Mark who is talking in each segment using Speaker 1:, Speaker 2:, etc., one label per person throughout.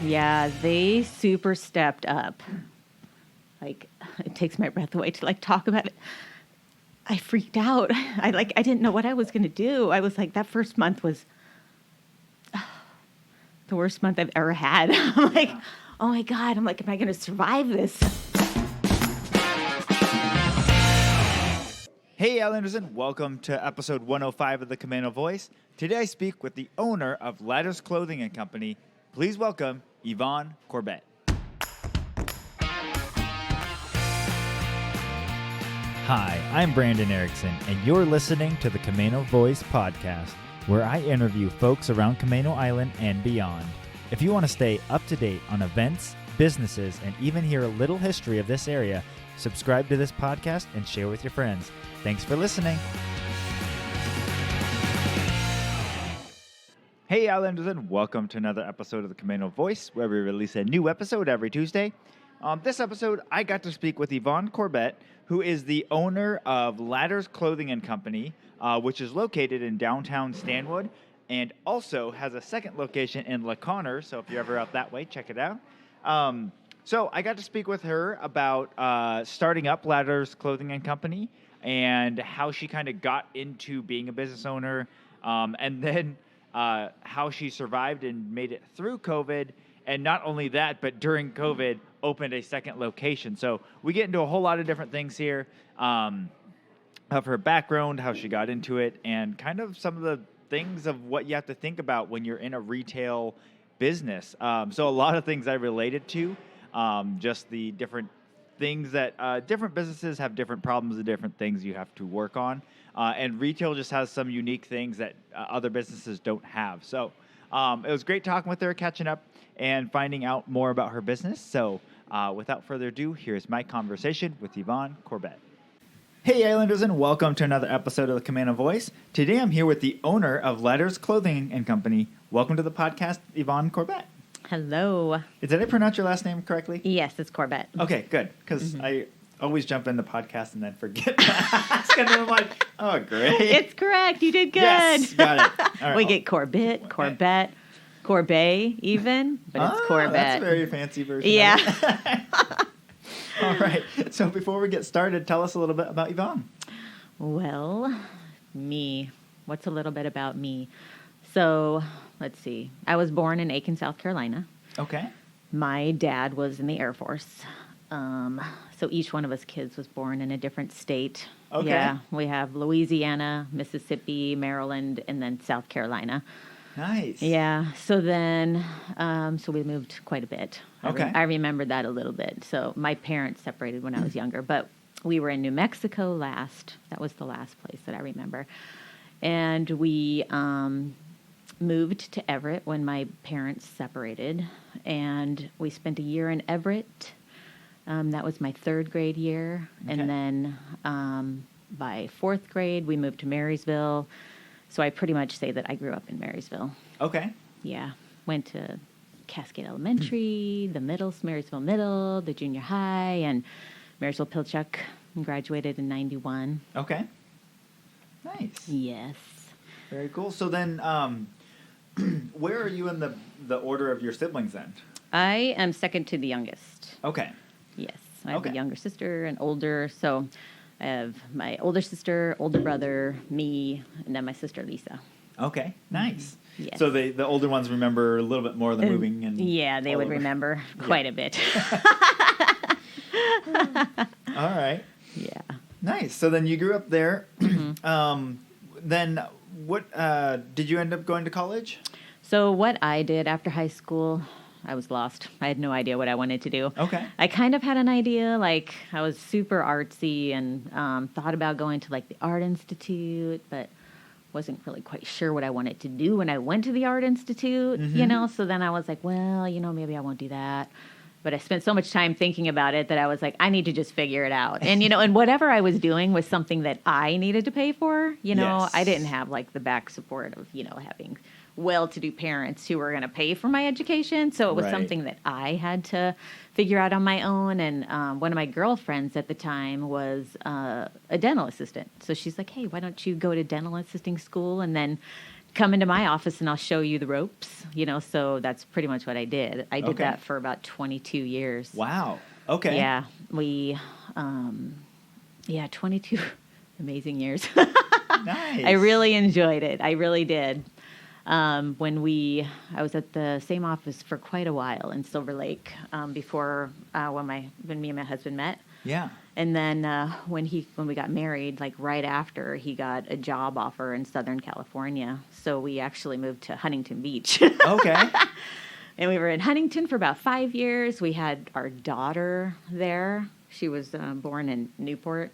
Speaker 1: Yeah, they super stepped up. Like, it takes my breath away to like talk about it. I freaked out. I didn't know what I was going to do. I was like, that first month was the worst month I've ever had. I'm like, oh my God. I'm like, am I going to survive this?
Speaker 2: Hey, Islanders, and welcome to episode 105 of the Camano Voice. Today I speak with the owner of Ladders Clothing and Company. Please welcome Yvonne Corbett. Hi, I'm Brandon Erickson, and you're listening to the Camano Voice podcast, where I interview folks around Camano Island and beyond. If you want to stay up to date on events, businesses, and even hear a little history of this area, subscribe to this podcast and share with your friends. Thanks for listening. Hey, Islanders, and welcome to another episode of the Camano Voice, where we release a new episode every Tuesday. This episode, I got to speak with Yvonne Corbett, who is the owner of Ladders Clothing and Company, which is located in downtown Stanwood, and also has a second location in La Conner. So if you're ever out that way, check it out. So I got to speak with her about starting up Ladders Clothing and Company and how she kind of got into being a business owner, and then how she survived and made it through COVID. And not only that, but during COVID, opened a second location. So we get into a whole lot of different things here of her background, how she got into it, and kind of some of the things of what you have to think about when you're in a retail business. So a lot of things I related to, just the different things that different businesses have different problems and different things you have to work on. And retail just has some unique things that other businesses don't have. So it was great talking with her, catching up, and finding out more about her business. So without further ado, here's my conversation with Yvonne Corbett. Hey, Islanders, and welcome to another episode of the Camano Voice. Today I'm here with the owner of Ladders Clothing and Company. Welcome to the podcast, Yvonne Corbett.
Speaker 1: Hello.
Speaker 2: Did I pronounce your last name correctly?
Speaker 1: Yes, it's Corbett.
Speaker 2: Okay, good, because I always jump into podcasts and then forget to ask, and I'm like, oh, great.
Speaker 1: It's correct. You did good.
Speaker 2: Yes, got it. All right,
Speaker 1: we get Corbett, Corbett, Corbet even, but it's Corbett.
Speaker 2: That's a very fancy version.
Speaker 1: Yeah.
Speaker 2: Of it. All right. So before we get started, tell us a little bit about Yvonne.
Speaker 1: Well, me. What's a little bit about me? So, let's see. I was born in Aiken, South Carolina.
Speaker 2: Okay.
Speaker 1: My dad was in the Air Force. So each one of us kids was born in a different state.
Speaker 2: Okay.
Speaker 1: Yeah, we have Louisiana, Mississippi, Maryland, and then South Carolina.
Speaker 2: Nice.
Speaker 1: Yeah. So then, so we moved quite a bit.
Speaker 2: Okay.
Speaker 1: I remember that a little bit. So my parents separated when I was younger, but we were in New Mexico last. That was the last place that I remember. And we moved to Everett when my parents separated. And we spent a year in Everett. That was my third grade year.
Speaker 2: Okay.
Speaker 1: And then by fourth grade, we moved to Marysville. So I pretty much say that I grew up in Marysville.
Speaker 2: Okay.
Speaker 1: Yeah. Went to Cascade Elementary, the Marysville Middle, the junior high, and Marysville Pilchuck, and graduated in 91.
Speaker 2: Okay. Nice.
Speaker 1: Yes.
Speaker 2: Very cool. So then, where are you in the order of your siblings then?
Speaker 1: I am second to the youngest.
Speaker 2: Okay.
Speaker 1: Yes. I have
Speaker 2: Okay.
Speaker 1: a younger sister and older. So I have my older sister, older brother, me, and then my sister Lisa.
Speaker 2: Okay. Nice.
Speaker 1: Yes.
Speaker 2: So the older ones remember a little bit more of the moving and
Speaker 1: yeah, they would
Speaker 2: over.
Speaker 1: remember quite a bit.
Speaker 2: All right.
Speaker 1: Yeah.
Speaker 2: Nice. So then you grew up there.
Speaker 1: Mm-hmm.
Speaker 2: Then what did you end up going to college?
Speaker 1: So what I did after high school, I was lost. I had no idea what I wanted to do.
Speaker 2: Okay.
Speaker 1: I kind of had an idea, like I was super artsy and thought about going to like the Art Institute, but wasn't really quite sure what I wanted to do when I went to the Art Institute, you know? So then I was like, well, maybe I won't do that. But I spent so much time thinking about it that I was like, I need to just figure it out. And, and whatever I was doing was something that I needed to pay for.
Speaker 2: Yes.
Speaker 1: I didn't have like the back support of, having well-to-do parents who were going to pay for my education. So it was
Speaker 2: Right.
Speaker 1: something that I had to figure out on my own. And one of my girlfriends at the time was a dental assistant. So she's like, hey, why don't you go to dental assisting school and then come into my office and I'll show you the ropes, so that's pretty much what I did. I did that for about 22 years.
Speaker 2: Wow. Okay.
Speaker 1: Yeah. 22 amazing years.
Speaker 2: Nice.
Speaker 1: I really enjoyed it. I really did. I was at the same office for quite a while in Silver Lake before when me and my husband met.
Speaker 2: Yeah.
Speaker 1: And then when we got married, like right after, he got a job offer in Southern California. So we actually moved to Huntington Beach.
Speaker 2: Okay.
Speaker 1: And we were in Huntington for about 5 years. We had our daughter there. She was born in Newport.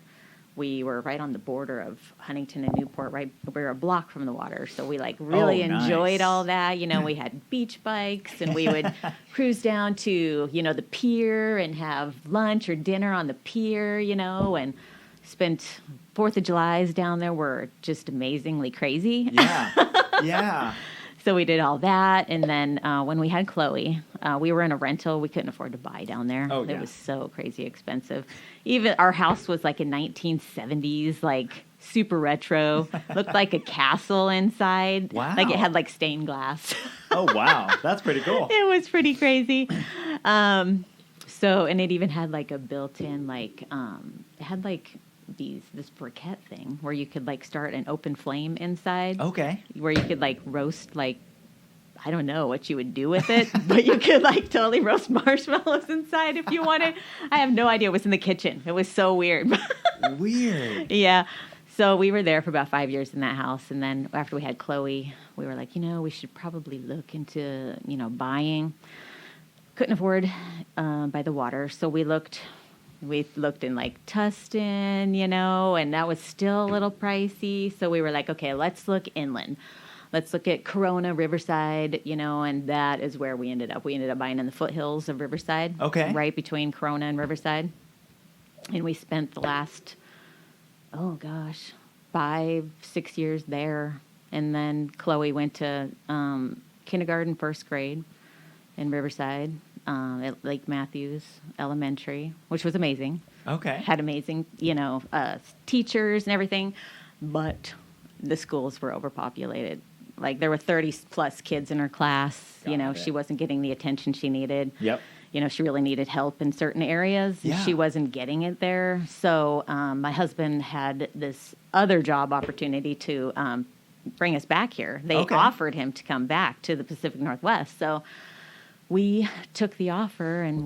Speaker 1: We were right on the border of Huntington and Newport, right? We were a block from the water. So we really enjoyed all that. We had beach bikes and we would cruise down to, the pier and have lunch or dinner on the pier, and spent 4th of July's down there were just amazingly crazy.
Speaker 2: Yeah. Yeah.
Speaker 1: So we did all that. And then when we had Chloe, we were in a rental. We couldn't afford to buy down there.
Speaker 2: Oh, yeah.
Speaker 1: It was so crazy expensive. Even our house was like a 1970s, like super retro. Looked like a castle inside.
Speaker 2: Wow.
Speaker 1: Like it had like stained glass.
Speaker 2: Oh, wow. That's pretty cool.
Speaker 1: It was pretty crazy. And it even had like a built-in, it had like this briquette thing where you could like start an open flame inside.
Speaker 2: Okay.
Speaker 1: Where you could like roast I don't know what you would do with it, but you could like totally roast marshmallows inside if you wanted. I have no idea. It was in the kitchen. It was so weird.
Speaker 2: Weird.
Speaker 1: Yeah. So we were there for about 5 years in that house. And then after we had Chloe, we were like, we should probably look into, buying. Couldn't afford by the water. So we looked in like Tustin, and that was still a little pricey. So we were like, okay, let's look inland. Let's look at Corona, Riverside, and that is where we ended up. We ended up buying in the foothills of Riverside.
Speaker 2: Okay.
Speaker 1: Right between Corona and Riverside. And we spent the last, 5-6 years there. And then Chloe went to kindergarten, first grade in Riverside. At Lake Matthews Elementary, which was amazing.
Speaker 2: Okay.
Speaker 1: Had amazing, teachers and everything, but the schools were overpopulated. Like there were 30 plus kids in her class. She wasn't getting the attention she needed.
Speaker 2: Yep.
Speaker 1: She really needed help in certain areas.
Speaker 2: Yeah.
Speaker 1: She wasn't getting it there. So my husband had this other job opportunity to bring us back here. They offered him to come back to the Pacific Northwest. So we took the offer and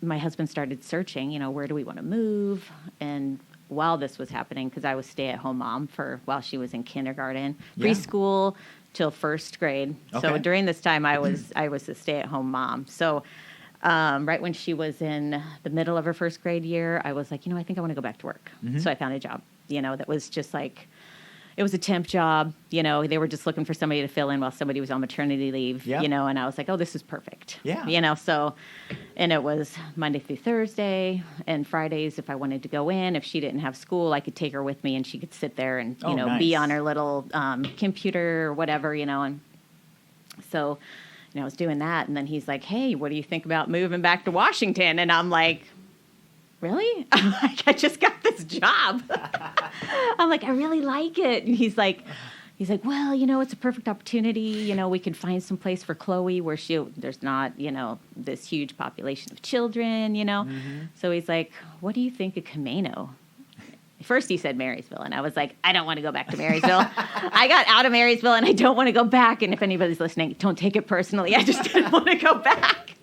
Speaker 1: my husband started searching, where do we want to move? And while this was happening, because I was stay-at-home mom while she was in kindergarten, preschool till first grade.
Speaker 2: Okay.
Speaker 1: So during this time, I was a stay-at-home mom. So right when she was in the middle of her first grade year, I was like, I think I want to go back to work. Mm-hmm. So I found a job, that was just like, it was a temp job. They were just looking for somebody to fill in while somebody was on maternity leave, and I was like, oh, this is perfect.
Speaker 2: Yeah.
Speaker 1: And it was Monday through Thursday and Fridays. If I wanted to go in, if she didn't have school, I could take her with me and she could sit there and,
Speaker 2: nice.
Speaker 1: be on her little computer or whatever, and so, I was doing that. And then he's like, hey, what do you think about moving back to Washington? And I'm like, really? I'm like, I just got this job. I'm like, I really like it. And he's like, well, it's a perfect opportunity. We could find some place for Chloe where there's not, this huge population of children, Mm-hmm. So he's like, what do you think of Camano? First he said Marysville, and I was like, I don't want to go back to Marysville. I got out of Marysville, and I don't want to go back. And if anybody's listening, don't take it personally. I just didn't want to go back.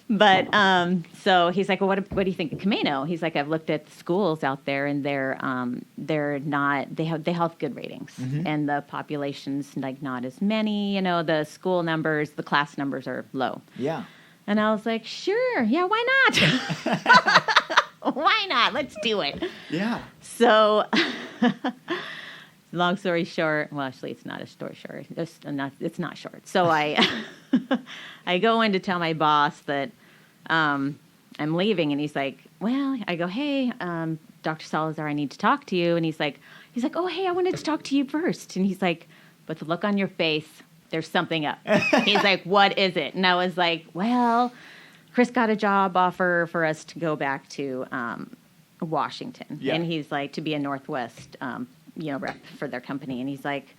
Speaker 1: But so he's like, well, what do you think of Camano? He's like, I've looked at the schools out there, and they're not. They have good ratings, mm-hmm. and the population's like not as many. The school numbers, the class numbers are low.
Speaker 2: Yeah.
Speaker 1: And I was like, sure, yeah, why not? Why not? Let's do it.
Speaker 2: Yeah.
Speaker 1: So. Long story short, well, actually, it's not a story short. It's not short. So I go in to tell my boss that I'm leaving, and he's like, well, I go, hey, Dr. Salazar, I need to talk to you. And he's like, oh, hey, I wanted to talk to you first. And he's like, but the look on your face, there's something up. He's like, what is it? And I was like, well, Chris got a job offer for us to go back to Washington.
Speaker 2: Yeah.
Speaker 1: And he's like, to be a Northwest rep for their company. And he's like,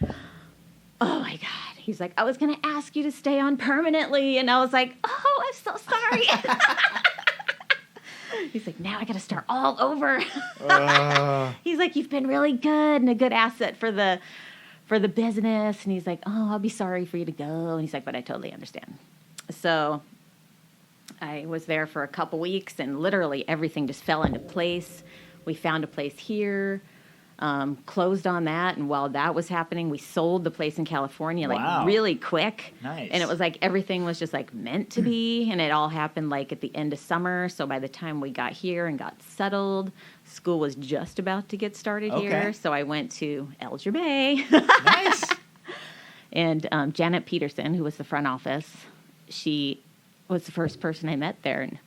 Speaker 1: oh my God. He's like, I was going to ask you to stay on permanently. And I was like, oh, I'm so sorry. He's like, now I got to start all over. He's like, you've been really good and a good asset for the business. And he's like, oh, I'll be sorry for you to go. And he's like, but I totally understand. So I was there for a couple weeks and literally everything just fell into place. We found a place here, closed on that. And while that was happening, we sold the place in California really quick.
Speaker 2: Nice.
Speaker 1: And it was like everything was just like meant to be. And it all happened like at the end of summer. So by the time we got here and got settled, school was just about to get started here. So I went to Elger Bay.
Speaker 2: Nice.
Speaker 1: And Janet Peterson, who was the front office, she was the first person I met there. And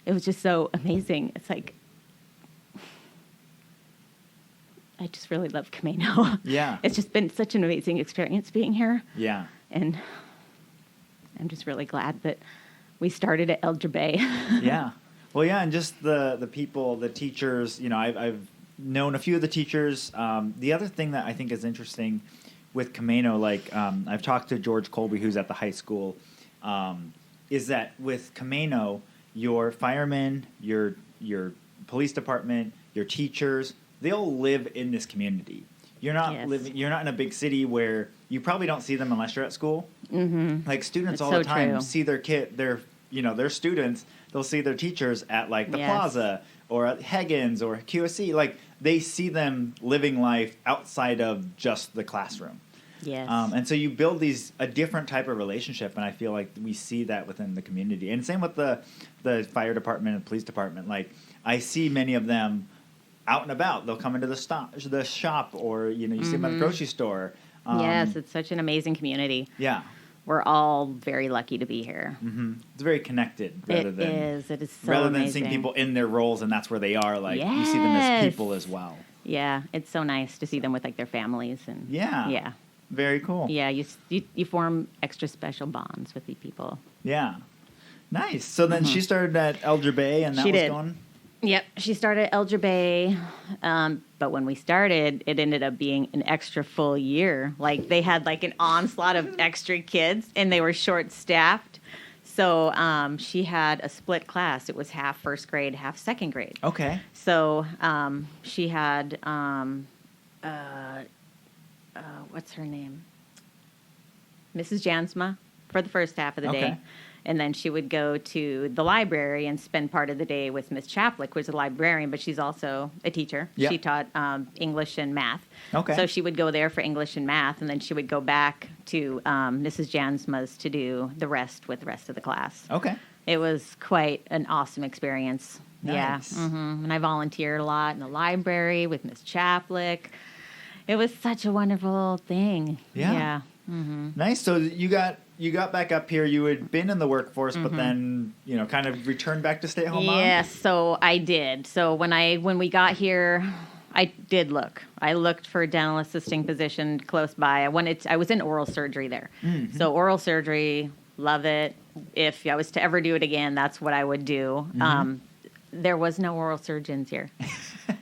Speaker 1: it was just so amazing. It's like, I just really love Camano.
Speaker 2: Yeah.
Speaker 1: It's just been such an amazing experience being here.
Speaker 2: Yeah.
Speaker 1: And I'm just really glad that we started at Elger Bay.
Speaker 2: Yeah. Well, yeah, and just the people, the teachers, I've known a few of the teachers. The other thing that I think is interesting with Camano, I've talked to George Colby, who's at the high school, is that with Camano, your firemen, your police department, your teachers, they all live in this community. You're not You're not in a big city where you probably don't see them unless you're at school. Mm-hmm. Like students all the time see their their students. They'll see their teachers at the plaza or at Higgins or QSC. Like they see them living life outside of just the classroom.
Speaker 1: Yes.
Speaker 2: And so you build a different type of relationship, and I feel like we see that within the community. And same with the fire department and police department. Like I see many of them out and about. They'll come into the shop, or you see them at the grocery store.
Speaker 1: Yes, it's such an amazing community.
Speaker 2: Yeah,
Speaker 1: we're all very lucky to be here.
Speaker 2: Mm-hmm. It's very connected.
Speaker 1: It is so
Speaker 2: rather than
Speaker 1: amazing.
Speaker 2: seeing people in their roles and that's where they are. You see them as people as well.
Speaker 1: Yeah, it's so nice to see them with their families and yeah.
Speaker 2: Very cool.
Speaker 1: Yeah, you form extra special bonds with the people.
Speaker 2: Yeah, nice. So then she started at Elger Bay, and that was going.
Speaker 1: Yep, she started at Elger Bay, but when we started, it ended up being an extra full year. Like they had an onslaught of extra kids, and they were short-staffed. So she had a split class. It was half first grade, half second grade.
Speaker 2: Okay.
Speaker 1: So she had what's her name? Mrs. Jansma for the first half of the day. And then she would go to the library and spend part of the day with Miss Chaplick, who's a librarian, but she's also a teacher. Yep. She taught English and math. Okay. So she would go there for English and math, and then she would go back to Mrs. Jansma's to do the rest with the rest of the class. Okay. It was quite an awesome experience. Nice. Yeah. Mm-hmm. And I volunteered a lot in the library with Miss Chaplick. It was such a wonderful thing. Yeah. Mm-hmm.
Speaker 2: Nice. So you got back up here. You had been in the workforce, but then kind of returned back to stay-at-home mom.
Speaker 1: Yes, so I did. So when we got here, I did look. I looked for a dental assisting position close by. I was in oral surgery there. Mm-hmm. So oral surgery, love it. If I was to ever do it again, that's what I would do. Mm-hmm. There was no oral surgeons here.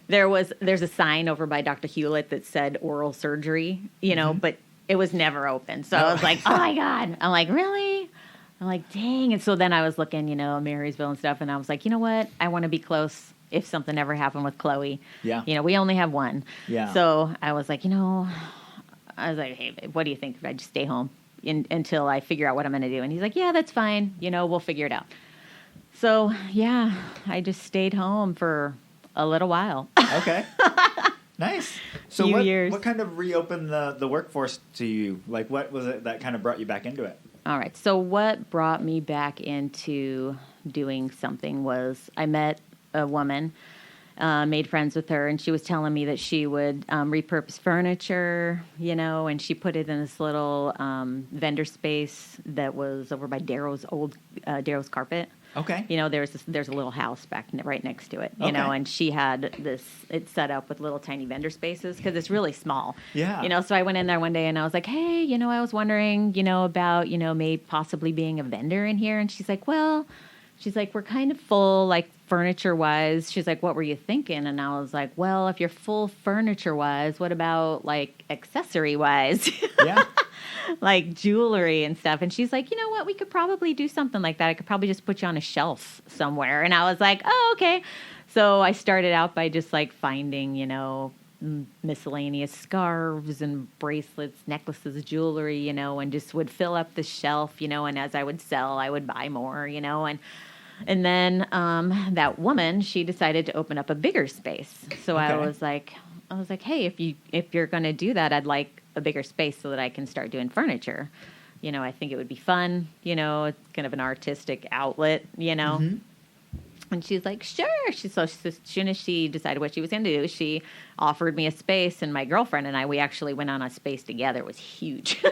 Speaker 1: There's a sign over by Dr. Hewlett that said oral surgery, but it was never open. So I was like, oh my God. I'm like, really? I'm like, dang. And so then I was looking, Marysville and stuff. And I was like, you know what? I want to be close if something ever happened with Chloe. Yeah. We only have one. Yeah. So I was like, hey, babe, what do you think if I just stay home until I figure out what I'm going to do? And he's like, yeah, that's fine. We'll figure it out. So, yeah, I just stayed home for a little while.
Speaker 2: Okay. Nice. So what kind of reopened the workforce to you? Like what was it that kind of brought you back into it?
Speaker 1: All right. So what brought me back into doing something was I met a woman, made friends with her, and she was telling me that she would repurpose furniture, and she put it in this little vendor space that was over by Darrow's carpet. Okay. There's a little house right next to it, and she had it set up with little tiny vendor spaces because it's really small. Yeah. So I went in there one day and I was like, hey, I was wondering, about, maybe possibly being a vendor in here. And she's like, well, she's like, we're kind of full, like furniture wise. She's like, what were you thinking? And I was like, well, if you're full furniture wise, what about like accessory wise?
Speaker 2: Yeah.
Speaker 1: Like jewelry and stuff. And she's like, you know what? We could probably do something like that. I could probably just put you on a shelf somewhere. And I was like, oh, okay. So I started out by just like finding, miscellaneous scarves and bracelets, necklaces, jewelry, and just would fill up the shelf, and as I would sell, I would buy more, and then that woman, she decided to open up a bigger space. So
Speaker 2: Okay.
Speaker 1: I was like, hey, if you're going to do that, I'd like a bigger space so that I can start doing furniture. I think it would be fun, it's kind of an artistic outlet,
Speaker 2: Mm-hmm.
Speaker 1: And she's like, sure. So as soon as she decided what she was going to do, she offered me a space, and my girlfriend and I, we actually went on a space together. It was huge.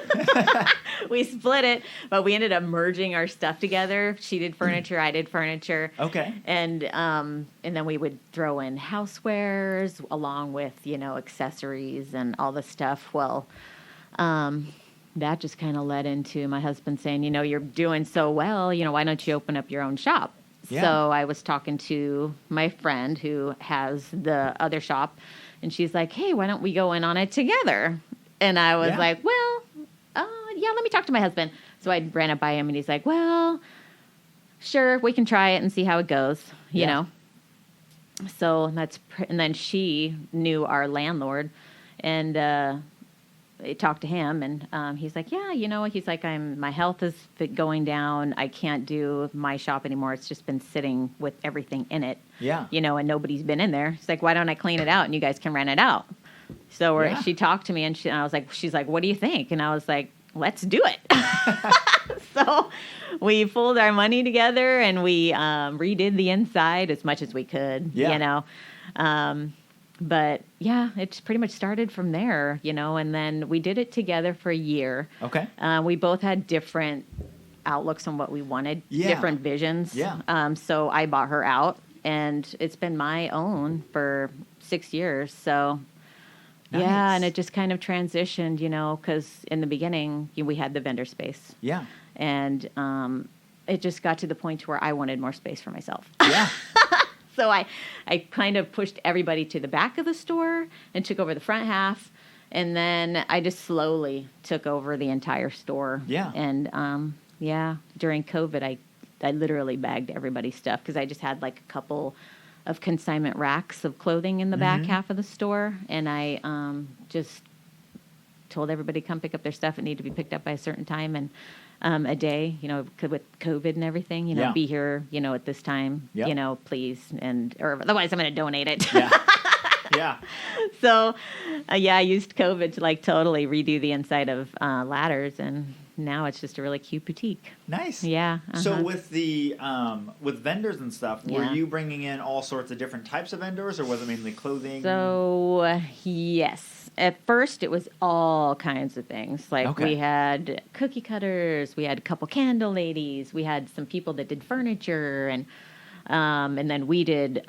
Speaker 1: We split it, but we ended up merging our stuff together. She did furniture, I did furniture.
Speaker 2: Okay.
Speaker 1: And then we would throw in housewares along with, accessories and all the stuff. Well, that just kind of led into my husband saying, you're doing so well, why don't you open up your own shop?
Speaker 2: Yeah.
Speaker 1: So I was talking to my friend who has the other shop, and she's like, hey, why don't we go in on it together? And I was like, well, yeah, let me talk to my husband. So I ran it by him, and he's like, well, sure, we can try it and see how it goes, you know. So and then she knew our landlord, and I talked to him, and he's like, yeah, he's like, my health is going down. I can't do my shop anymore. It's just been sitting with everything in it, and nobody's been in there. It's like, why don't I clean it out and you guys can rent it out? So she talked to me, and I was like, she's like, what do you think? And I was like, let's do it. So we pulled our money together, and we redid the inside as much as we could, But yeah, it's pretty much started from there, and then we did it together for a year.
Speaker 2: Okay.
Speaker 1: We both had different outlooks on what we wanted, different visions.
Speaker 2: Yeah.
Speaker 1: So I bought her out, and it's been my own for 6 years. So yeah, and it just kind of transitioned, because in the beginning we had the vendor space.
Speaker 2: Yeah.
Speaker 1: And it just got to the point where I wanted more space for myself.
Speaker 2: Yeah.
Speaker 1: So I kind of pushed everybody to the back of the store and took over the front half. And then I just slowly took over the entire store.
Speaker 2: Yeah.
Speaker 1: And, during COVID, I literally bagged everybody's stuff because I just had like a couple of consignment racks of clothing in the back half of the store. And I just told everybody to come pick up their stuff. It needed to be picked up by a certain time. And a day, with COVID and everything, be here, at this time, please. Or otherwise I'm going to donate it.
Speaker 2: Yeah. Yeah.
Speaker 1: So, I used COVID to like totally redo the inside of Ladders, and now it's just a really cute boutique.
Speaker 2: Nice.
Speaker 1: Yeah.
Speaker 2: So with the with vendors and stuff, were
Speaker 1: Yeah.
Speaker 2: you bringing in all sorts of different types of vendors, or was it mainly clothing?
Speaker 1: So, yes. At first, it was all kinds of things. Like we had cookie cutters, we had a couple candle ladies, we had some people that did furniture, and then we did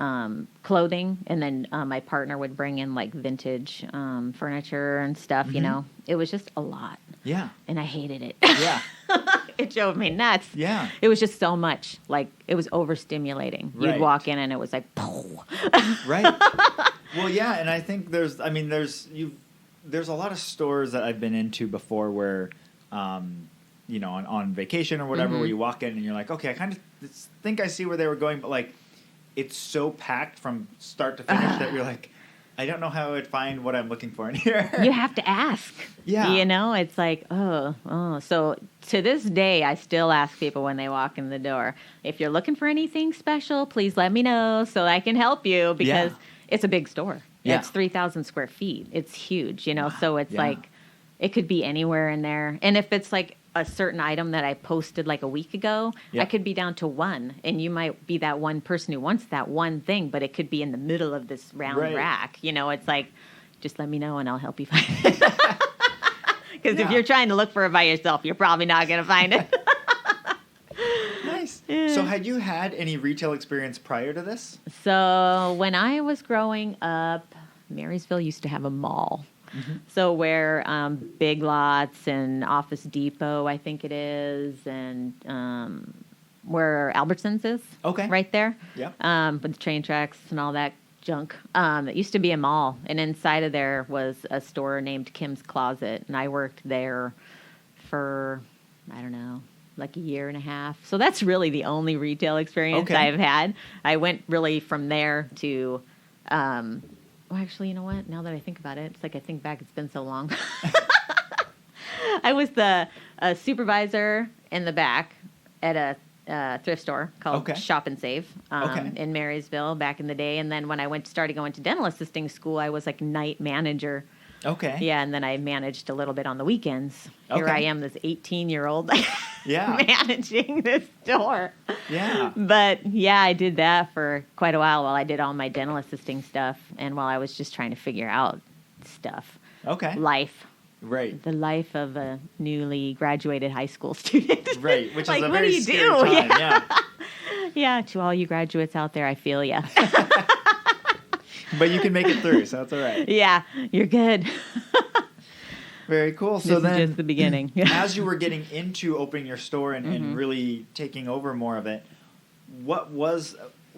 Speaker 1: clothing, and then my partner would bring in like vintage furniture and stuff. It was just a lot.
Speaker 2: Yeah.
Speaker 1: And I hated it.
Speaker 2: Yeah.
Speaker 1: It drove me nuts.
Speaker 2: Yeah.
Speaker 1: It was just so much. Like, it was overstimulating.
Speaker 2: Right.
Speaker 1: You'd walk in and it was like, poof.
Speaker 2: Right. Well, yeah, and I think there's a lot of stores that I've been into before where, on vacation or whatever, where you walk in and you're like, okay, I kind of think I see where they were going, but like, it's so packed from start to finish that you're like, I don't know how I would find what I'm looking for in here.
Speaker 1: You have to ask.
Speaker 2: Yeah.
Speaker 1: It's like, oh. So to this day, I still ask people when they walk in the door, if you're looking for anything special, please let me know so I can help you, because it's a big store.
Speaker 2: Yeah.
Speaker 1: It's 3,000 square feet. It's huge, so it's
Speaker 2: Yeah.
Speaker 1: like, it could be anywhere in there. And if it's like a certain item that I posted like a week ago, I could be down to one, and you might be that one person who wants that one thing, but it could be in the middle of this round rack. It's like, just let me know and I'll help you find it. Because if you're trying to look for it by yourself, you're probably not going to find it.
Speaker 2: Nice. So had you had any retail experience prior to this?
Speaker 1: So when I was growing up, Marysville used to have a mall. So where Big Lots and Office Depot, I think it is, and where Albertsons is.
Speaker 2: Okay.
Speaker 1: Right there.
Speaker 2: Yeah.
Speaker 1: With the train tracks and all that junk. It used to be a mall, and inside of there was a store named Kim's Closet, and I worked there for, I don't know, like a year and a half. So that's really the only retail experience I've had. I went really from there to, well, actually, you know what? Now that I think about it, it's like I think back, it's been so long. I was the supervisor in the back at a thrift store called Shop and Save in Marysville back in the day. And then when I started going to dental assisting school, I was like night manager.
Speaker 2: Okay.
Speaker 1: Yeah, and then I managed a little bit on the weekends. Here I am, this 18-year-old managing this store. Yeah. But, yeah, I did that for quite a while I did all my dental assisting stuff and while I was just trying to figure out stuff.
Speaker 2: Okay.
Speaker 1: Life.
Speaker 2: Right.
Speaker 1: The life of a newly graduated high school student.
Speaker 2: Right, which is
Speaker 1: like,
Speaker 2: a
Speaker 1: what
Speaker 2: very
Speaker 1: do you
Speaker 2: scary
Speaker 1: do?
Speaker 2: time. Yeah.
Speaker 1: Yeah, to all you graduates out there, I feel ya.
Speaker 2: But you can make it through, so that's all right.
Speaker 1: Yeah, you're good.
Speaker 2: Very cool. So
Speaker 1: this is just the beginning.
Speaker 2: As you were getting into opening your store and really taking over more of it,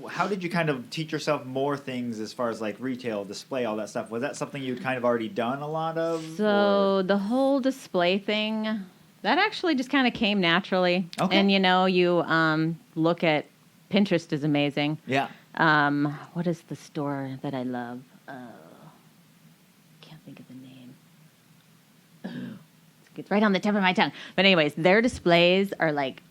Speaker 2: how did you kind of teach yourself more things as far as like retail, display, all that stuff? Was that something you'd kind of already done a lot of?
Speaker 1: So the whole display thing, that actually just kind of came naturally.
Speaker 2: Okay.
Speaker 1: And, you look at Pinterest is amazing.
Speaker 2: Yeah.
Speaker 1: What is the store that I love? Can't think of the name. It's right on the tip of my tongue. But anyways, their displays are like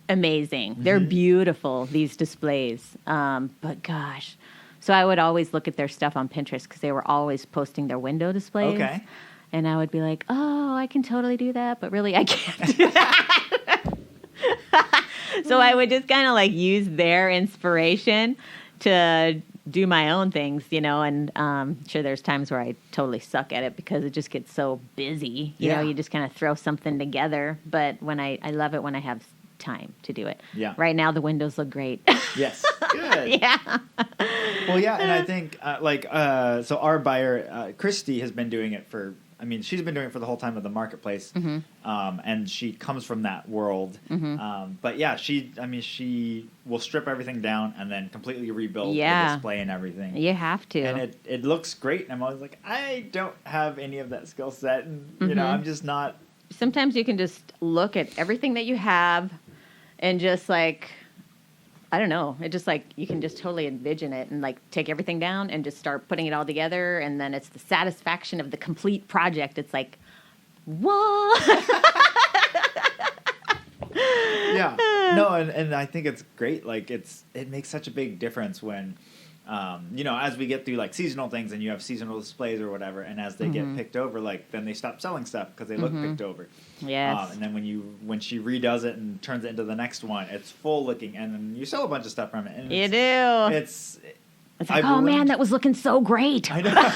Speaker 1: amazing. Mm-hmm. They're beautiful, these displays. But gosh. So I would always look at their stuff on Pinterest because they were always posting their window displays.
Speaker 2: Okay.
Speaker 1: And I would be like, oh, I can totally do that. But really, I can't do that. So I would just kind of like use their inspiration to do my own things, and sure there's times where I totally suck at it because it just gets so busy. You know, you just kind of throw something together. But when I love it when I have time to do it. Yeah. Right now the windows look great.
Speaker 2: Yes. Good.
Speaker 1: Yeah.
Speaker 2: Well, yeah, and I think so our buyer, Christy, has been doing it she's been doing it for the whole time of the marketplace, and she comes from that world. But yeah, she will strip everything down and then completely rebuild the display and everything.
Speaker 1: You have to.
Speaker 2: And it looks great. And I'm always like, I don't have any of that skill set, and I'm just not.
Speaker 1: Sometimes you can just look at everything that you have and just like, I don't know. It just like, you can just totally envision it and like take everything down and just start putting it all together. And then it's the satisfaction of the complete project. It's like, what?
Speaker 2: Yeah. No, and I think it's great. Like it makes such a big difference when, as we get through like seasonal things and you have seasonal displays or whatever, and as they get picked over, like then they stop selling stuff because they look picked over.
Speaker 1: Yes.
Speaker 2: And then when she redoes it and turns it into the next one, it's full looking, and then you sell a bunch of stuff from it. And
Speaker 1: you do.
Speaker 2: It's
Speaker 1: like, man, that was looking so great.
Speaker 2: I know.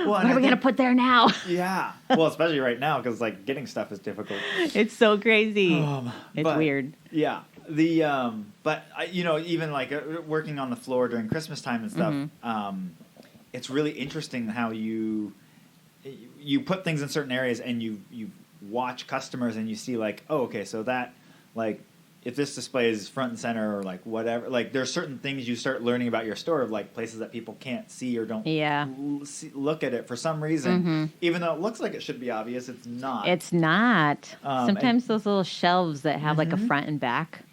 Speaker 1: What are we going to put there now?
Speaker 2: Yeah. Well, especially right now because like getting stuff is difficult.
Speaker 1: It's so crazy. It's weird.
Speaker 2: Yeah. But even like working on the floor during Christmas time and stuff, it's really interesting how you put things in certain areas and you watch customers and you see like, oh, okay, so that like if this display is front and center or like whatever, like there's certain things you start learning about your store of like places that people can't see or don't look at it for some reason, even though it looks like it should be obvious, it's not.
Speaker 1: It's not. Sometimes those little shelves that have like a front and back,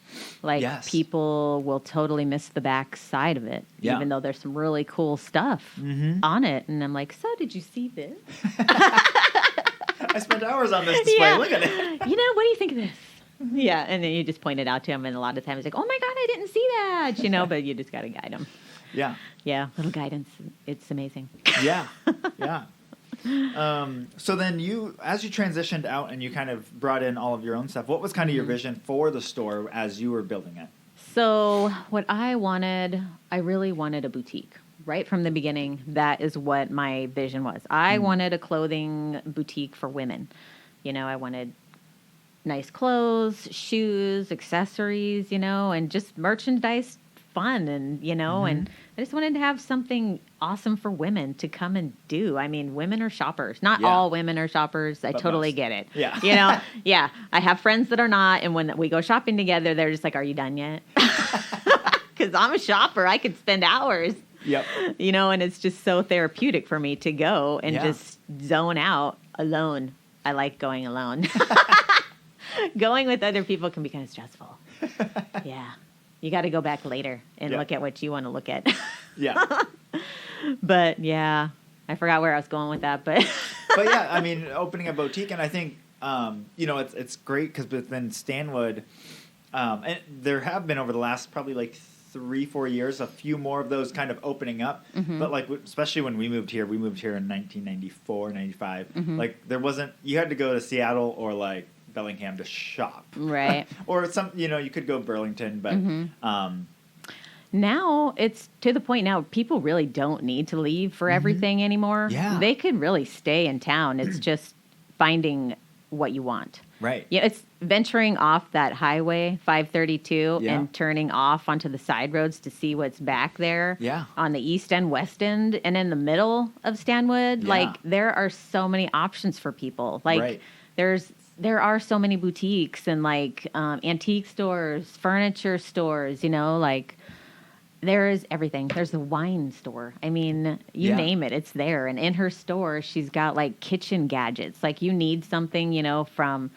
Speaker 1: like people will totally miss the back side of it, even though there's some really cool stuff on it. And I'm like, so did you see this?
Speaker 2: I spent hours on this display. Look at it.
Speaker 1: What do you think of this? Yeah, and then you just point it out to him, and a lot of times like, oh my God, I didn't see that, but you just got to guide him. Yeah. Yeah, little guidance. It's amazing.
Speaker 2: Yeah, yeah. So then as you transitioned out and you kind of brought in all of your own stuff, what was kind of your vision for the store as you were building it?
Speaker 1: So what I really wanted a boutique. Right from the beginning, that is what my vision was. I wanted a clothing boutique for women. I wanted nice clothes, shoes, accessories, and just merchandise fun and, and I just wanted to have something awesome for women to come and do. I mean, women are shoppers. Not all women are shoppers. I totally get it.
Speaker 2: Yeah.
Speaker 1: Yeah. I have friends that are not. And when we go shopping together, they're just like, are you done yet? Because I'm a shopper. I could spend hours.
Speaker 2: Yep.
Speaker 1: And it's just so therapeutic for me to go and just zone out alone. I like going alone. Going with other people can be kind of stressful. Yeah. You got to go back later and look at what you want to look at.
Speaker 2: Yeah.
Speaker 1: But yeah, I forgot where I was going with that. But
Speaker 2: yeah, I mean, opening a boutique, and I think, it's great because within Stanwood, and there have been over the last probably like 3-4 years, a few more of those kind of opening up. But like, especially when we moved here in 1994, 95, like there wasn't, you had to go to Seattle or like Bellingham to shop.
Speaker 1: Right.
Speaker 2: Or you could go Burlington, but,
Speaker 1: now it's to the point now people really don't need to leave for everything anymore.
Speaker 2: Yeah.
Speaker 1: They could really stay in town. It's just finding what you want.
Speaker 2: Right.
Speaker 1: Yeah, it's venturing off that highway 532 and turning off onto the side roads to see what's back there.
Speaker 2: Yeah.
Speaker 1: On the east end, west end, and in the middle of Stanwood.
Speaker 2: Yeah.
Speaker 1: Like there are so many options for people. Like there are so many boutiques and like antique stores, furniture stores, like there is everything. There's a wine store. I mean, you name it, it's there. And in her store, she's got like kitchen gadgets. Like you need something, from,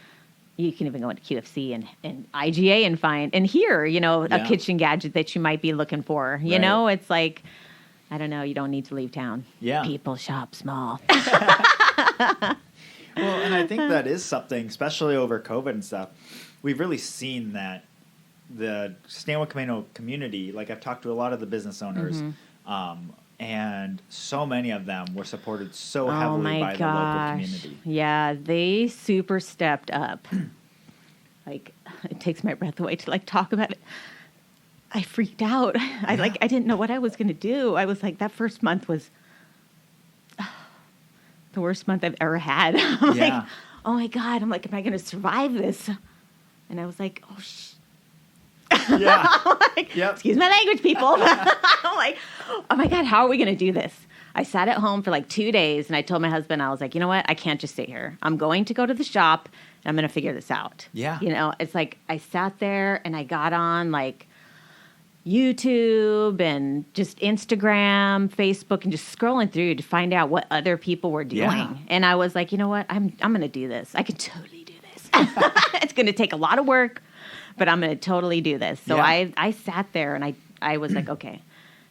Speaker 1: you can even go into QFC and IGA and find, and here, a kitchen gadget that you might be looking for. You know, it's like, I don't know, you don't need to leave town.
Speaker 2: Yeah.
Speaker 1: People shop small.
Speaker 2: Well, and I think that is something, especially over COVID and stuff, we've really seen that the Stanwood Camano community, like I've talked to a lot of the business owners, and so many of them were supported so heavily by the local community.
Speaker 1: Yeah, they super stepped up. Like, it takes my breath away to like talk about it. I freaked out. I didn't know what I was going to do. I was like, that first month was the worst month I've ever had. I'm like, oh my God. I'm like, am I going to survive this? And I was like, oh,
Speaker 2: Yeah.
Speaker 1: Excuse my language, people. I'm like, oh my God, how are we going to do this? I sat at home for like 2 days and I told my husband, I was like, you know what? I can't just sit here. I'm going to go to the shop and I'm going to figure this out.
Speaker 2: Yeah.
Speaker 1: It's like I sat there and I got on like YouTube and just Instagram, Facebook, and just scrolling through to find out what other people were doing.
Speaker 2: Yeah.
Speaker 1: And I was like, you know what? I'm going to do this. I can totally do this. It's going to take a lot of work, but I'm going to totally do this. So I sat there and I was like, okay,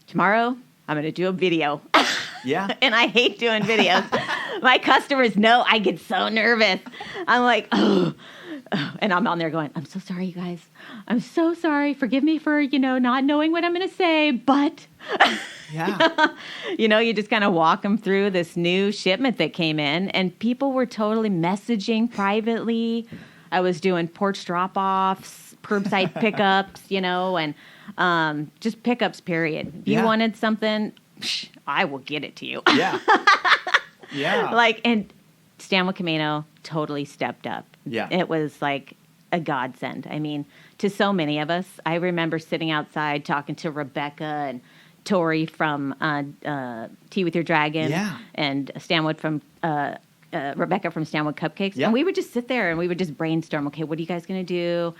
Speaker 1: tomorrow I'm going to do a video.
Speaker 2: Yeah.
Speaker 1: And I hate doing videos. My customers know I get so nervous. I'm like, oh. And I'm on there going, I'm so sorry, you guys. I'm so sorry. Forgive me for, not knowing what I'm going to say, but.
Speaker 2: Yeah.
Speaker 1: You just kind of walk them through this new shipment that came in, and people were totally messaging privately. I was doing porch drop-offs, curbside pickups, and just pickups, period. If you wanted something, I will get it to you.
Speaker 2: Yeah. Yeah.
Speaker 1: And Stanwood Camano totally stepped up.
Speaker 2: Yeah.
Speaker 1: It was like a godsend. I mean, to so many of us, I remember sitting outside talking to Rebecca and Tori from Tea with Your Dragon.
Speaker 2: Yeah.
Speaker 1: And Stanwood from Rebecca from Stanwood Cupcakes.
Speaker 2: Yeah.
Speaker 1: And we would just sit there and we would just brainstorm, okay, what are you guys going to do?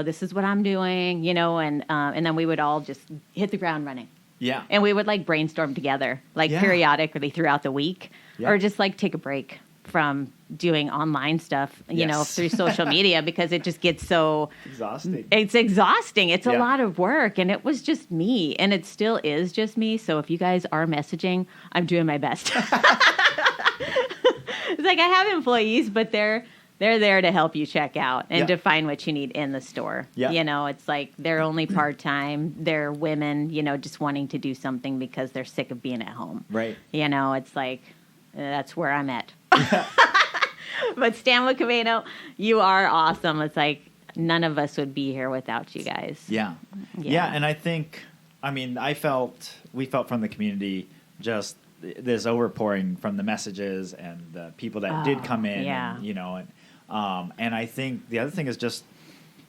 Speaker 1: This is what I'm doing, and then we would all just hit the ground running.
Speaker 2: Yeah.
Speaker 1: And we would brainstorm together, periodically throughout the week, or just take a break from doing online stuff, through social media, because it just gets so
Speaker 2: exhausting.
Speaker 1: It's exhausting. It's a lot of work, and it was just me, and it still is just me. So if you guys are messaging, I'm doing my best. It's like I have employees, but they're there to help you check out and to find what you need in the store. Yeah. It's like they're only part-time. They're women, just wanting to do something because they're sick of being at home.
Speaker 2: Right.
Speaker 1: It's like, that's where I'm at. But Stanwood Camano, you are awesome. It's like none of us would be here without you guys.
Speaker 2: Yeah. And I think, we felt from the community just this overpouring from the messages and the people that did come in.
Speaker 1: Yeah.
Speaker 2: And I think the other thing is just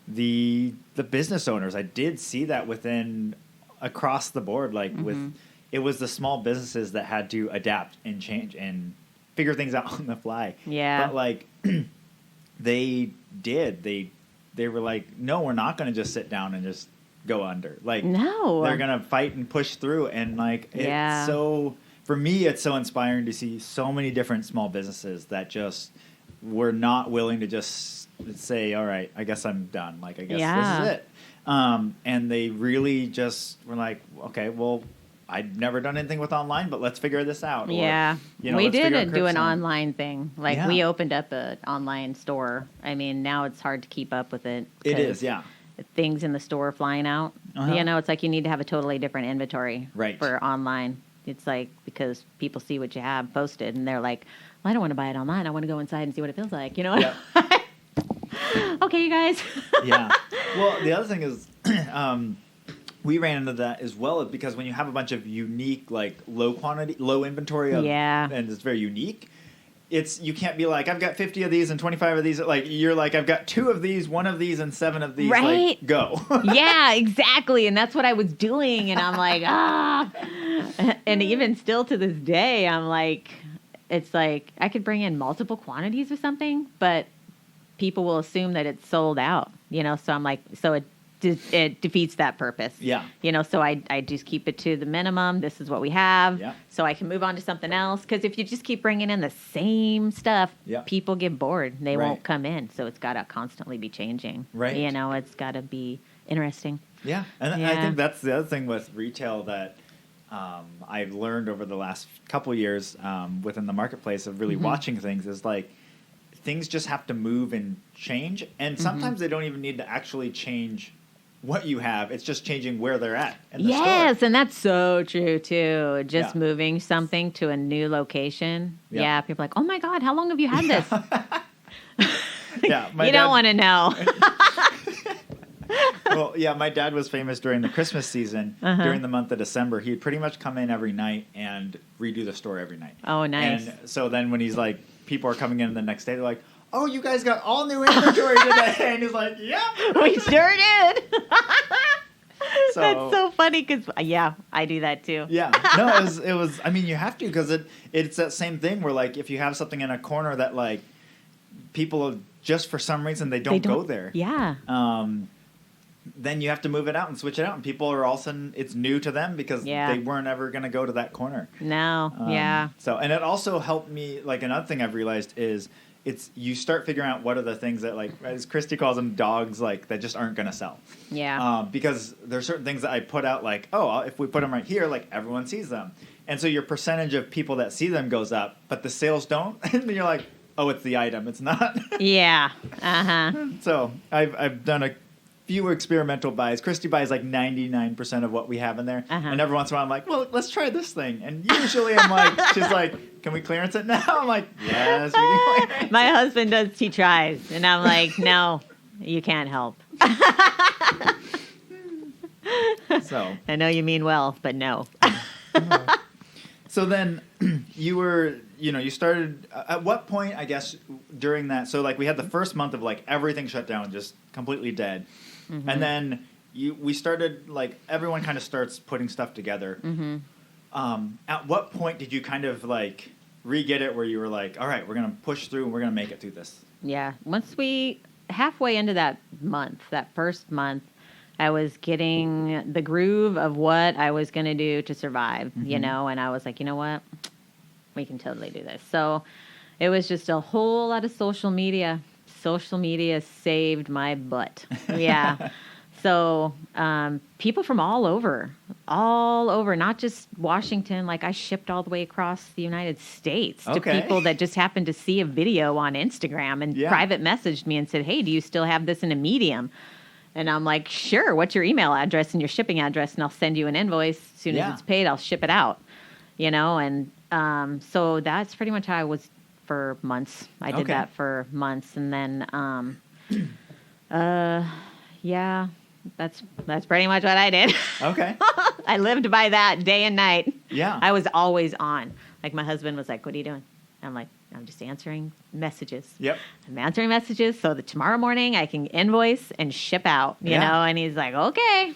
Speaker 2: the business owners. I did see that within across the board, like it was the small businesses that had to adapt and change and figure things out on the fly.
Speaker 1: Yeah.
Speaker 2: But like they were like, no, we're not going to just sit down and just go under. Like,
Speaker 1: no,
Speaker 2: they're going to fight and push through. And like, it's so, for me, it's so inspiring to see so many different small businesses that just were not willing to just say, all right, I guess I'm done. Like, I guess this is it. And they really just were like, okay, well, I'd never done anything with online, but let's figure this out.
Speaker 1: Yeah.
Speaker 2: Or, you know,
Speaker 1: we
Speaker 2: let's
Speaker 1: did do an online thing. Like,
Speaker 2: Yeah.
Speaker 1: we opened up an online store. I mean, now it's hard to keep up with it.
Speaker 2: It is, yeah.
Speaker 1: Things in the store flying out. You know, it's like you need to have a totally different inventory for online. It's like, because people see what you have posted, and they're like, well, I don't want to buy it online. I want to go inside and see what it feels like. You know?
Speaker 2: Yep.
Speaker 1: Okay, you guys.
Speaker 2: Yeah. Well, the other thing is, we ran into that as well, because when you have a bunch of unique, like low inventory of, and it's very unique, you can't be like, I've got 50 of these and 25 of these. Like, you're like, I've got 2 of these, 1 of these, and 7 of these.
Speaker 1: Right?
Speaker 2: Like, go.
Speaker 1: Yeah, exactly. And that's what I was doing. And I'm like, And even still to this day, I'm like, it's like, I could bring in multiple quantities of something, but people will assume that it's sold out, you know? So I'm like, so it defeats that purpose.
Speaker 2: Yeah.
Speaker 1: You know, so I just keep it to the minimum. This is what we have.
Speaker 2: Yeah.
Speaker 1: So I can move on to something else. Because if you just keep bringing in the same stuff, people get bored. They won't come in. So it's got to constantly be changing.
Speaker 2: Right.
Speaker 1: You know, it's got to be interesting.
Speaker 2: Yeah. And I think that's the other thing with retail that I've learned over the last couple of years within the marketplace of really watching things is like, things just have to move and change. And sometimes they don't even need to actually change what you have. It's just changing where they're at in the store.
Speaker 1: And that's so true too. Just moving something to a new location. Yeah, people are like, oh my God, how long have you had this? You don't want to know.
Speaker 2: Well, yeah, my dad was famous during the Christmas season. During the month of December, he'd pretty much come in every night and redo the store every night.
Speaker 1: Oh, nice.
Speaker 2: And so then when he's like, people are coming in the next day, they're like, oh, you guys got all new inventory today. And he's like, yeah.
Speaker 1: We sure did.
Speaker 2: So,
Speaker 1: that's so funny because, I do that too.
Speaker 2: Yeah. No, it was, I mean, you have to, because it's that same thing where, like, if you have something in a corner that, like, people just for some reason they don't go there.
Speaker 1: Yeah.
Speaker 2: Then you have to move it out and switch it out. And people are all of a sudden, it's new to them because they weren't ever going to go to that corner.
Speaker 1: No.
Speaker 2: So, and it also helped me, like, another thing I've realized is, you start figuring out what are the things that, like, as Christy calls them, dogs, like, that just aren't going to sell.
Speaker 1: Yeah.
Speaker 2: Because there's certain things that I put out, like, if we put them right here, like, everyone sees them. And so your percentage of people that see them goes up, but the sales don't. And then you're like, oh, it's the item. It's not.
Speaker 1: Yeah.
Speaker 2: So I've done a few experimental buys. Christy buys like 99% of what we have in there. And every once in a while I'm like, well, let's try this thing. And usually I'm like, she's like, can we clearance it now? I'm like, yes, we can clearance
Speaker 1: My husband does, he tries. And I'm like, no, you can't help.
Speaker 2: So
Speaker 1: I know you mean well, but no.
Speaker 2: So then you started, at what point, I guess, during that, so like we had the first month of like everything shut down, just completely dead. And then we started, like, everyone kind of starts putting stuff together. At what point did you kind of like re-get it where you were like, all right, we're going to push through and we're going to make it through this? Yeah.
Speaker 1: Once halfway into that first month, I was getting the groove of what I was going to do to survive, you know, and I was like, you know what? We can totally do this. So it was just a whole lot of social media. Social media saved my butt. Yeah. So people from all over, not just Washington. Like, I shipped all the way across the United States to people that just happened to see a video on Instagram and private messaged me and said, hey, do you still have this in a medium? And I'm like, sure, what's your email address and your shipping address? And I'll send you an invoice. As soon as it's paid, I'll ship it out. You know, and so that's pretty much how I was for months. I did that for months. And then, that's pretty much what I did.
Speaker 2: Okay.
Speaker 1: I lived by that day and night.
Speaker 2: Yeah.
Speaker 1: I was always on. Like, my husband was like, what are you doing? I'm like, I'm just answering messages.
Speaker 2: Yep.
Speaker 1: I'm answering messages so that tomorrow morning I can invoice and ship out, you know? And he's like, okay.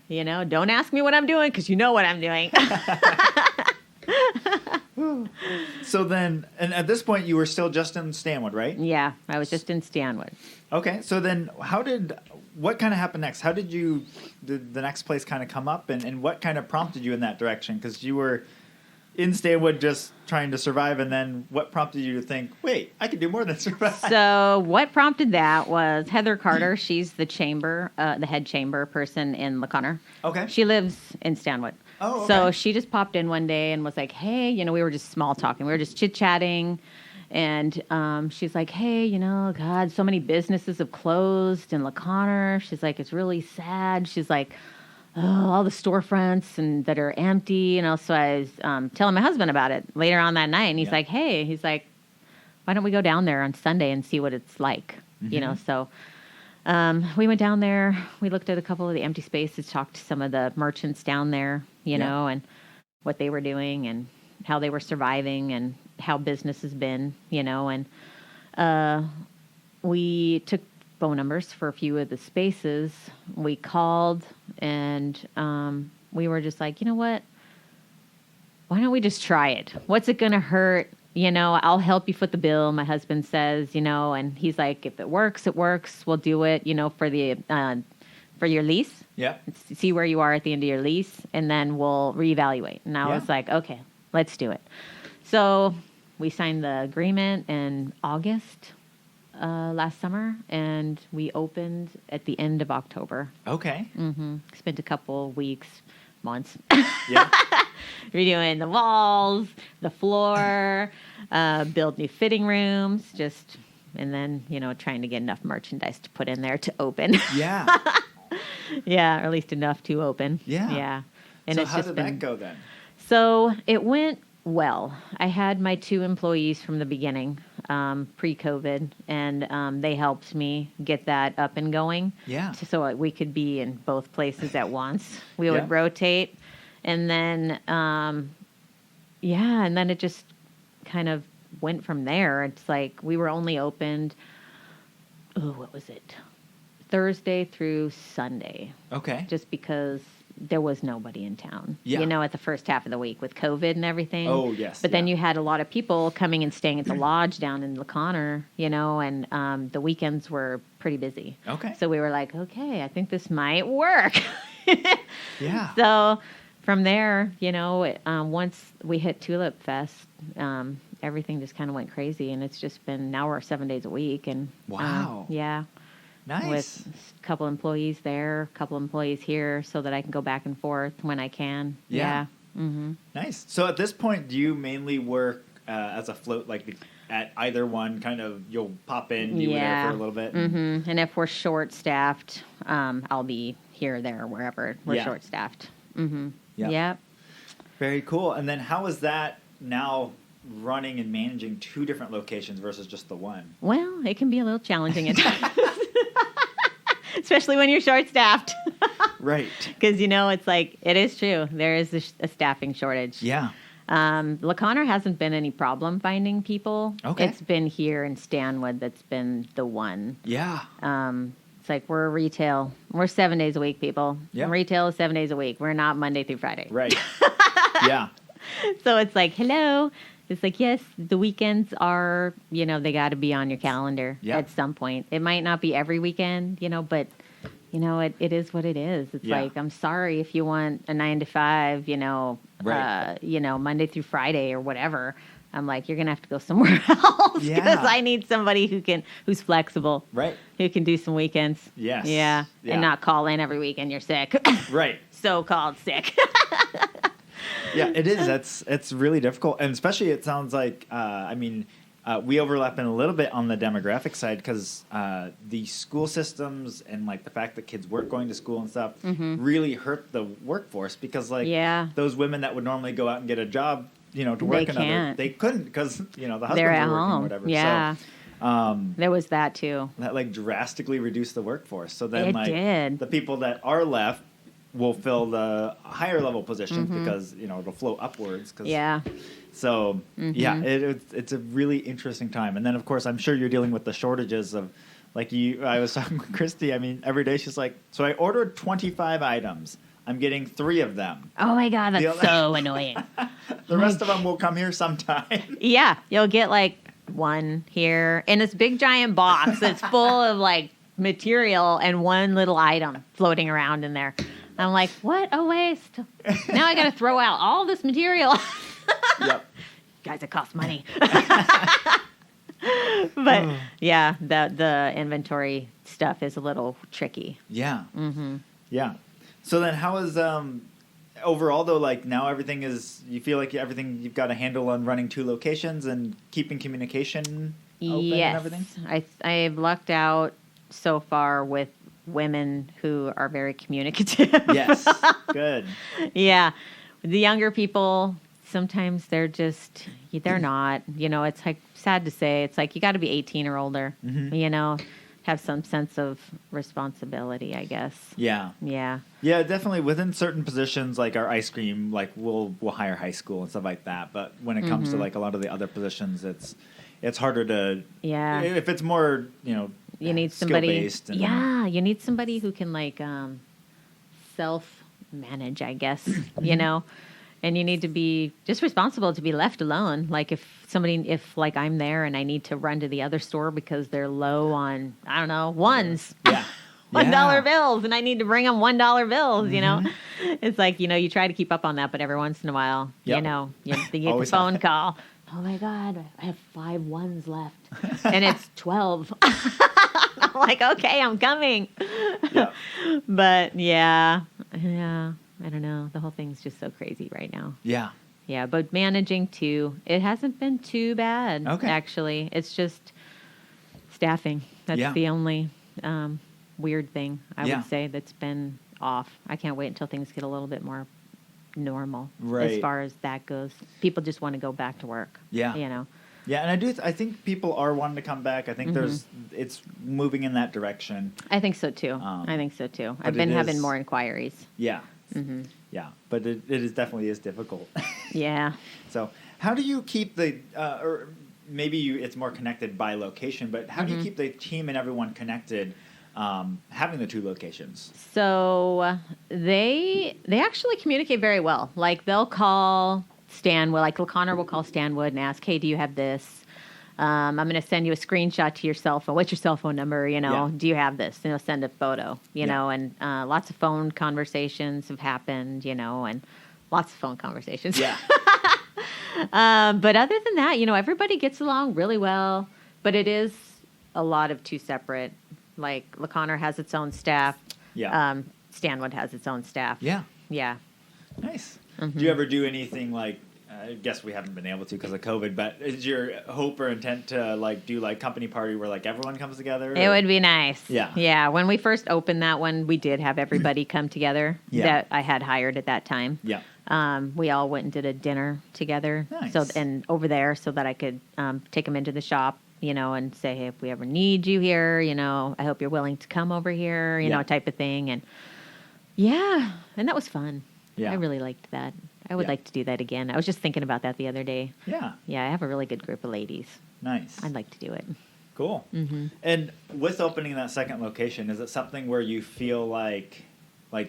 Speaker 1: Don't ask me what I'm doing because you know what I'm doing.
Speaker 2: So then, and at this point, you were still just in Stanwood, right?
Speaker 1: Yeah, I was just in Stanwood.
Speaker 2: Okay, so then what kind of happened next? How did the next place kind of come up, and what kind of prompted you in that direction? Because you were in Stanwood just trying to survive, and then what prompted you to think, wait, I could do more than survive?
Speaker 1: So what prompted that was Heather Carter. She's the head chamber person in LaConner.
Speaker 2: Okay.
Speaker 1: She lives in Stanwood.
Speaker 2: Oh, okay.
Speaker 1: So she just popped in one day and was like, hey, we were just small talking. We were just chit-chatting. And she's like, hey, God, so many businesses have closed in LaConner. She's like, it's really sad. She's like, oh, all the storefronts that are empty. So I was telling my husband about it later on that night. And he's like, hey, why don't we go down there on Sunday and see what it's like?
Speaker 2: Mm-hmm.
Speaker 1: So we went down there. We looked at a couple of the empty spaces, talked to some of the merchants down there, and what they were doing and how they were surviving and how business has been, and we took phone numbers for a few of the spaces. We called and we were just like, you know what? Why don't we just try it? What's it going to hurt? I'll help you foot the bill, my husband says, and he's like, if it works, it works. We'll do it, for your lease.
Speaker 2: Yeah.
Speaker 1: See where you are at the end of your lease, and then we'll reevaluate. And I was like, okay, let's do it. So we signed the agreement in August last summer, and we opened at the end of October.
Speaker 2: Okay.
Speaker 1: Mm-hmm. Spent a couple weeks, months.
Speaker 2: Yeah.
Speaker 1: Redoing the walls, the floor, build new fitting rooms, and then, trying to get enough merchandise to put in there to open.
Speaker 2: Yeah.
Speaker 1: Yeah, or at least enough to open.
Speaker 2: Yeah.
Speaker 1: Yeah. And
Speaker 2: so
Speaker 1: it's
Speaker 2: how
Speaker 1: just
Speaker 2: did
Speaker 1: been,
Speaker 2: that go then?
Speaker 1: So it went well. I had my 2 employees from the beginning, pre-COVID, and they helped me get that up and going.
Speaker 2: Yeah.
Speaker 1: So we could be in both places at once. We would rotate. And then, and then it just kind of went from there. It's like we were only opened, what was it? Thursday through Sunday.
Speaker 2: Okay.
Speaker 1: Just because there was nobody in town,
Speaker 2: Yeah.
Speaker 1: at the first half of the week with COVID and everything.
Speaker 2: Oh, yes.
Speaker 1: But then you had a lot of people coming and staying at the lodge down in LaConner, and the weekends were pretty busy.
Speaker 2: Okay.
Speaker 1: So we were like, okay, I think this might work.
Speaker 2: Yeah.
Speaker 1: So from there, once we hit Tulip Fest, everything just kind of went crazy, and it's just been, now we're 7 days a week. And
Speaker 2: wow.
Speaker 1: Yeah.
Speaker 2: Nice.
Speaker 1: With a couple employees there, a couple employees here, so that I can go back and forth when I can.
Speaker 2: Yeah.
Speaker 1: Mm-hmm.
Speaker 2: Nice. So at this point, do you mainly work as a float, like at either one, kind of, you'll pop in, be there for a little bit?
Speaker 1: Mm-hmm. And if we're short-staffed, I'll be here or there, wherever we're short-staffed. Mm-hmm.
Speaker 2: Yeah.
Speaker 1: Yep.
Speaker 2: Very cool. And then how is that now running and managing 2 different locations versus just the one?
Speaker 1: Well, it can be a little challenging at times. Especially when you're short-staffed.
Speaker 2: Right.
Speaker 1: Because, it's like, it is true. There is a staffing shortage.
Speaker 2: Yeah.
Speaker 1: LaConner hasn't been any problem finding people.
Speaker 2: Okay.
Speaker 1: It's been here in Stanwood that's been the one.
Speaker 2: Yeah.
Speaker 1: It's like we're retail. We're 7 days a week, people.
Speaker 2: Yep.
Speaker 1: Retail is 7 days a week. We're not Monday through Friday.
Speaker 2: Right. Yeah.
Speaker 1: So it's like, hello. It's like, yes, the weekends are, they got to be on your calendar at some point. It might not be every weekend, but, it is what it is. It's like, I'm sorry if you want a 9 to 5,
Speaker 2: right.
Speaker 1: Monday through Friday or whatever. I'm like, you're going to have to go somewhere else because I need somebody who's flexible.
Speaker 2: Right.
Speaker 1: Who can do some weekends.
Speaker 2: Yes.
Speaker 1: Yeah. And not call in every weekend you're sick.
Speaker 2: Right.
Speaker 1: So-called sick.
Speaker 2: Yeah, it is. It's really difficult. And especially it sounds like, we overlap in a little bit on the demographic side because the school systems and like the fact that kids weren't going to school and stuff really hurt the workforce because those women that would normally go out and get a job, to work they couldn't because, the husbands
Speaker 1: They're at
Speaker 2: were working
Speaker 1: home.
Speaker 2: or whatever.
Speaker 1: Yeah.
Speaker 2: So,
Speaker 1: there was that too.
Speaker 2: That like drastically reduced the workforce. So then
Speaker 1: did.
Speaker 2: The people that are left will fill the higher level positions because, it'll flow upwards. So, it's a really interesting time. And then, of course, I'm sure you're dealing with the shortages of, like I was talking with Christy, every day she's like, so I ordered 25 items. I'm getting 3 of them.
Speaker 1: Oh my God, that's so annoying.
Speaker 2: The rest of them will come here sometime.
Speaker 1: Yeah, you'll get like 1 here in this big giant box that's full of like material and 1 little item floating around in there. I'm like, what a waste. Now I got to throw out all this material.
Speaker 2: Yep.
Speaker 1: Guys, it costs money. But yeah, the inventory stuff is a little tricky.
Speaker 2: Yeah.
Speaker 1: Mm-hmm.
Speaker 2: Yeah. So then how is, overall though, like now everything is, you feel like everything, you've got a handle on running 2 locations and keeping communication open and everything?
Speaker 1: I've lucked out so far with women who are very communicative.
Speaker 2: Yes. Good.
Speaker 1: Yeah. The younger people, sometimes they're not, it's like sad to say. It's like you got to be 18 or older, have some sense of responsibility, I guess.
Speaker 2: Yeah.
Speaker 1: Yeah.
Speaker 2: Yeah, definitely within certain positions like our ice cream, like we'll hire high school and stuff like that. But when it comes to like a lot of the other positions, it's harder to, if it's more,
Speaker 1: you need somebody,
Speaker 2: skill-based
Speaker 1: you need somebody who can like self-manage, I guess, and you need to be just responsible to be left alone. Like if like I'm there and I need to run to the other store because they're low on, I don't know, ones.
Speaker 2: Yeah.
Speaker 1: $1 bills, and I need to bring them $1 bills, It's like, you try to keep up on that, but every once in a while, you get the phone call. Oh my God, I have 5 ones left. And it's 12. I'm like, okay, I'm coming.
Speaker 2: Yeah.
Speaker 1: But yeah, I don't know. The whole thing's just so crazy right now.
Speaker 2: Yeah.
Speaker 1: Yeah, but managing too, it hasn't been too bad, actually. It's just staffing. That's the only weird thing, I would say, that's been off. I can't wait until things get a little bit more normal as far as that goes. People just want to go back to work. Yeah.
Speaker 2: Yeah, and I think people are wanting to come back. I think it's moving in that direction.
Speaker 1: I think so too. I've been having more inquiries.
Speaker 2: Yeah. Mm-hmm. Yeah, but it definitely is difficult.
Speaker 1: Yeah.
Speaker 2: So how do you keep the, or maybe it's more connected by location, but how do you keep the team and everyone connected having the 2 locations?
Speaker 1: So they actually communicate very well. Like they'll call Stanwood, like Connor will call Stanwood and ask, hey, do you have this? I'm going to send you a screenshot to your cell phone. What's your cell phone number? Do you have this? And they'll send a photo, and lots of phone conversations have happened, and lots of phone conversations.
Speaker 2: Yeah.
Speaker 1: But other than that, everybody gets along really well, but it is a lot of 2 separate, like Connor has its own staff.
Speaker 2: Yeah.
Speaker 1: Stanwood has its own staff.
Speaker 2: Yeah.
Speaker 1: Yeah.
Speaker 2: Nice. Do you ever do anything like, I guess we haven't been able to because of COVID, but is your hope or intent to like do like company party where like everyone comes together?
Speaker 1: It would be nice.
Speaker 2: Yeah.
Speaker 1: Yeah. When we first opened that one, we did have everybody come together that I had hired at that time.
Speaker 2: Yeah.
Speaker 1: We all went and did a dinner together.
Speaker 2: Nice.
Speaker 1: And over there so that I could take them into the shop, and say, hey, if we ever need you here, I hope you're willing to come over here, type of thing. And and that was fun. Yeah. I really liked that. I would like to do that again. I was just thinking about that the other day.
Speaker 2: Yeah.
Speaker 1: Yeah, I have a really good group of ladies.
Speaker 2: Nice.
Speaker 1: I'd like to do it.
Speaker 2: Cool. Mm-hmm. And with opening that second location, is it something where you feel like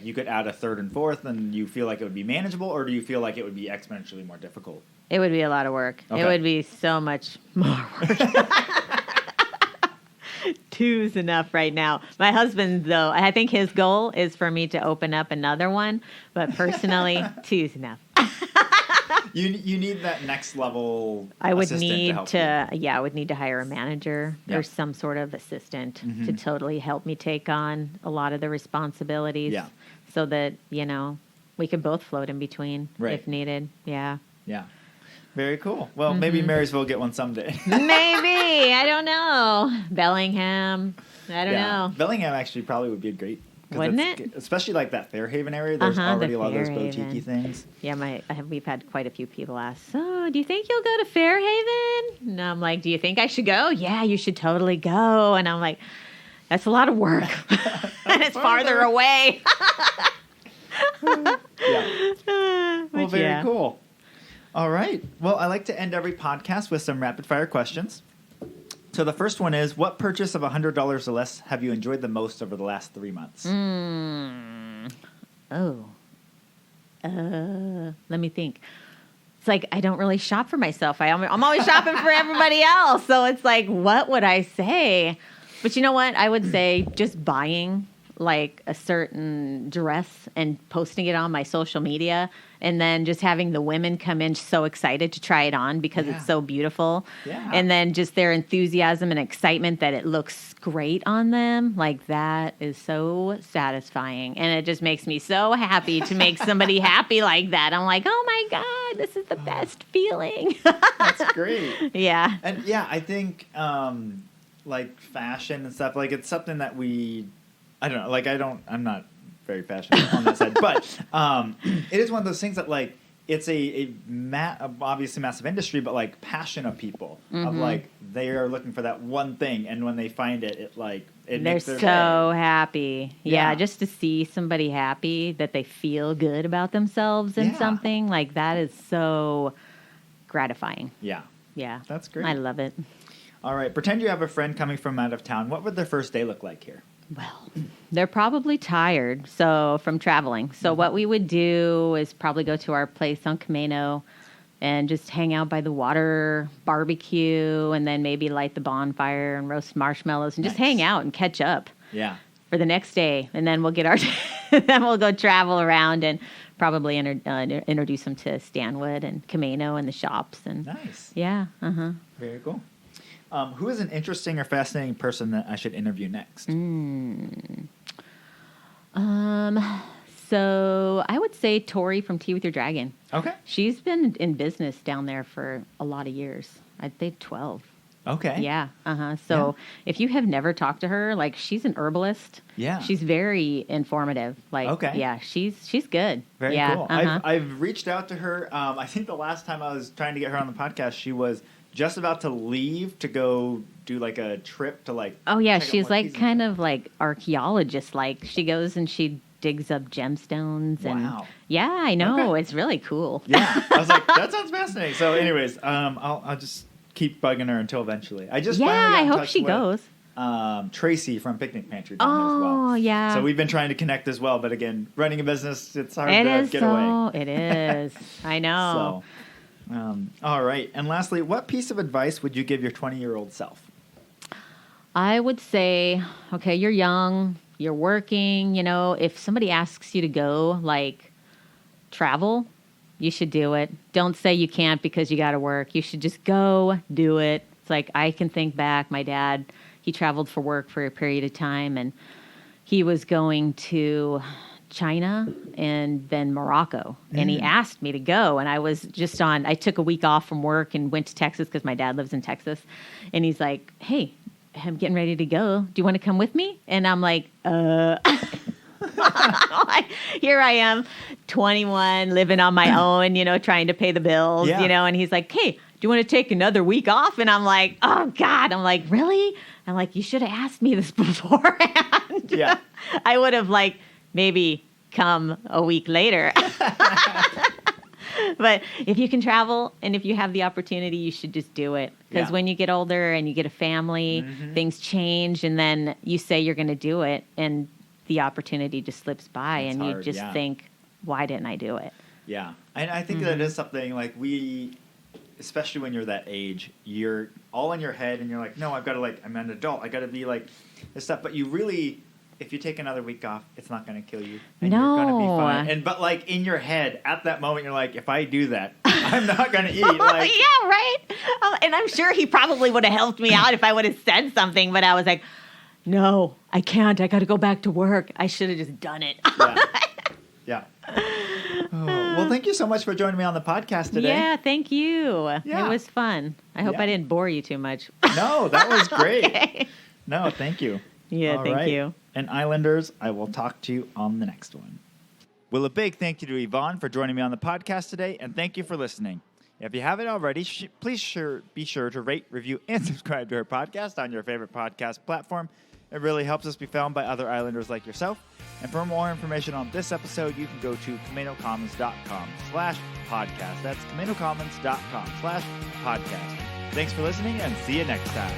Speaker 2: you could add a 3rd and 4th and you feel like it would be manageable, or do you feel like it would be exponentially more difficult?
Speaker 1: It would be a lot of work. Okay. It would be so much more work. 2's enough right now. My husband, though, I think his goal is for me to open up another one, but personally, 2's enough.
Speaker 2: You need that next level.
Speaker 1: I would need I would need to hire a manager or some sort of assistant to totally help me take on a lot of the responsibilities. Yeah. So that we could both float in between if needed. Yeah.
Speaker 2: Yeah. Very cool. Well, maybe Marysville will get one someday.
Speaker 1: Maybe. I don't know. Bellingham. I don't know.
Speaker 2: Bellingham actually probably would be a great.
Speaker 1: Wouldn't it?
Speaker 2: Especially like that Fairhaven area. There's already a lot of those boutique-y things.
Speaker 1: Yeah, we've had quite a few people ask, so do you think you'll go to Fairhaven? And I'm like, do you think I should go? Yeah, you should totally go. And I'm like, that's a lot of work. And it's farther away.
Speaker 2: Well, very cool. All right. Well, I like to end every podcast with some rapid-fire questions. So the first one is, what purchase of $100 or less have you enjoyed the most over the last 3 months?
Speaker 1: let me think. It's like, I don't really shop for myself. I'm always shopping for everybody else. So it's like, what would I say? But you know what? I would say just buying like a certain dress and posting it on my social media, and then just having the women come in so excited to try it on because it's so beautiful.
Speaker 2: Yeah.
Speaker 1: And then just their enthusiasm and excitement that it looks great on them. Like, that is so satisfying. And it just makes me so happy to make somebody happy like that. I'm like, oh my God, this is the best feeling.
Speaker 2: That's great.
Speaker 1: Yeah.
Speaker 2: And yeah, I think like fashion and stuff, like it's something that I don't know, like I'm not very fashionable on that side, but it is one of those things that like it's obviously massive industry, but like passion of people of like they are looking for that one thing, and when they find it, they're
Speaker 1: makes their so happy. Yeah, just to see somebody happy that they feel good about themselves in something like that is so gratifying.
Speaker 2: Yeah, that's great.
Speaker 1: I love it.
Speaker 2: All right, pretend you have a friend coming from out of town. What would their first day look like here?
Speaker 1: Well, they're probably tired from traveling. So what we would do is probably go to our place on Camano and just hang out by the water, barbecue, and then maybe light the bonfire and roast marshmallows and just hang out and catch up.
Speaker 2: Yeah.
Speaker 1: For the next day, and then we'll get then we'll go travel around and probably introduce them to Stanwood and Camano and the shops. And
Speaker 2: nice.
Speaker 1: Yeah.
Speaker 2: Very cool. Who is an interesting or fascinating person that I should interview next?
Speaker 1: So I would say Tori from Tea with Your Dragon.
Speaker 2: Okay.
Speaker 1: She's been in business down there for a lot of years. I'd say 12.
Speaker 2: Okay.
Speaker 1: Yeah. So if you have never talked to her, like, she's an herbalist.
Speaker 2: Yeah.
Speaker 1: She's very informative. Like,
Speaker 2: okay.
Speaker 1: Yeah, she's good.
Speaker 2: Very cool. I've reached out to her. I think the last time I was trying to get her on the podcast, she was just about to leave to go do like a trip to like.
Speaker 1: Oh yeah, she's like kind of like archaeologist. Like, she goes and she digs up gemstones. And
Speaker 2: wow.
Speaker 1: Yeah, I know.
Speaker 2: Okay.
Speaker 1: It's really cool.
Speaker 2: Yeah, I was like, that sounds fascinating. So, anyways, I'll just keep bugging her until eventually. I just
Speaker 1: I hope she goes.
Speaker 2: Tracy from Picnic Pantry down there as well.
Speaker 1: Oh, yeah.
Speaker 2: So we've been trying to connect as well, but again, running a business, it's hard to get away.
Speaker 1: It is. I know.
Speaker 2: So, all right. And lastly, what piece of advice would you give your 20-year-old self?
Speaker 1: I would say, okay, you're young, you're working, if somebody asks you to go, like, travel, you should do it. Don't say you can't because you got to work. You should just go do it. It's like, I can think back, my dad, he traveled for work for a period of time, and he was going to China and then Morocco. And he asked me to go. And I was I took a week off from work and went to Texas because my dad lives in Texas. And he's like, hey, I'm getting ready to go. Do you want to come with me? And I'm like, here I am, 21, living on my own, trying to pay the bills, and he's like, hey, do you want to take another week off? And I'm like, oh God. I'm like, really? I'm like, you should have asked me this beforehand.
Speaker 2: Yeah.
Speaker 1: I would have maybe come a week later. But if you can travel and if you have the opportunity, you should just do it. Because when you get older and you get a family, things change, and then you say you're going to do it, and the opportunity just slips by, and you just think, why didn't I do it? Yeah.
Speaker 2: And I think that is something like especially when you're that age, you're all in your head and you're like, no, I've got to I'm an adult. I got to be this stuff. But you really, if you take another week off, it's not going to kill you. And you're going to be fine. But in your head, at that moment, you're like, if I do that, I'm not going to eat.
Speaker 1: Yeah, right. And I'm sure he probably would have helped me out if I would have said something. But I was like, no, I can't. I got to go back to work. I should have just done it.
Speaker 2: Yeah. Oh, well, thank you so much for joining me on the podcast today.
Speaker 1: Yeah, thank you.
Speaker 2: Yeah.
Speaker 1: It was fun. I hope I didn't bore you too much.
Speaker 2: No, that was great. Okay. No, thank you.
Speaker 1: Yeah,
Speaker 2: all
Speaker 1: thank
Speaker 2: right.
Speaker 1: you.
Speaker 2: And Islanders, I will talk to you on the next one. Well, a big thank you to Yvonne for joining me on the podcast today, and thank you for listening. If you haven't already, please be sure to rate, review, and subscribe to her podcast on your favorite podcast platform. It really helps us be found by other Islanders like yourself. And for more information on this episode, you can go to CamanoCommons.com/podcast. That's CamanoCommons.com/podcast. Thanks for listening, and see you next time.